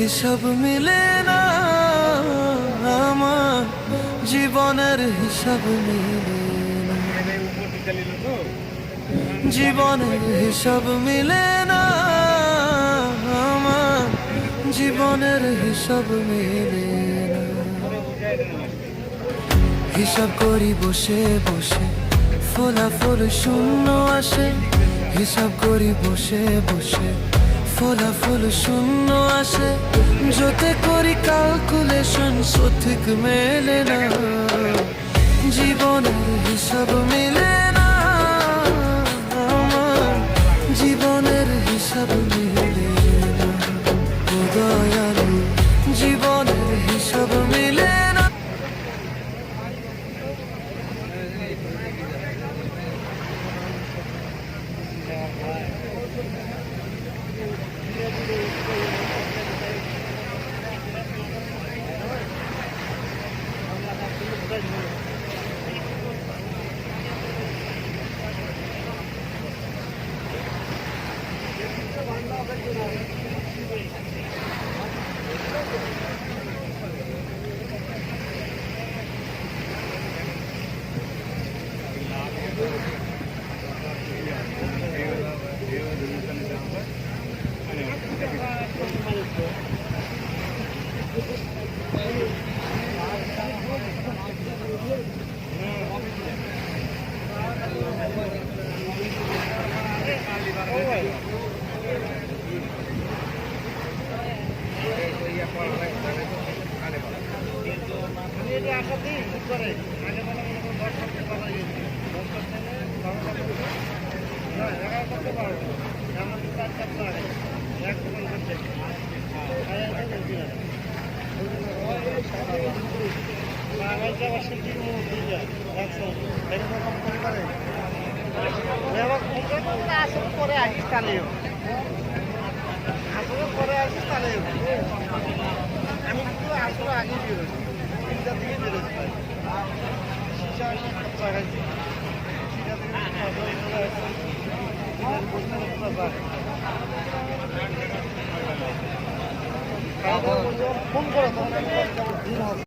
হিসাব মিলে না, আমার জীবনের হিসাব মিলে না, জীবনের হিসাব মিলে না, আমার জীবনের হিসাব মিলে না। হিসাব করি বসে বসে, ফলাফল শূন্য আসে। হিসাব করি বসে বসে, ফলাফল শূন্য আসে। যতে করি ক্যালকুলেশন সঠিক মেলে না, জীবনের হিসাব মিলে না, আমার জীবনের হিসাব মিলে না। ও দয়ালু, জীবনের হিসাব মিলে না। পরে আসিস তাহলেও পরে আসিস তাহলে আমি কিন্তু আসলে আগে বেরোছি, 3টার দিকে বেরোচ্ছি। ফোন করো তখন আমি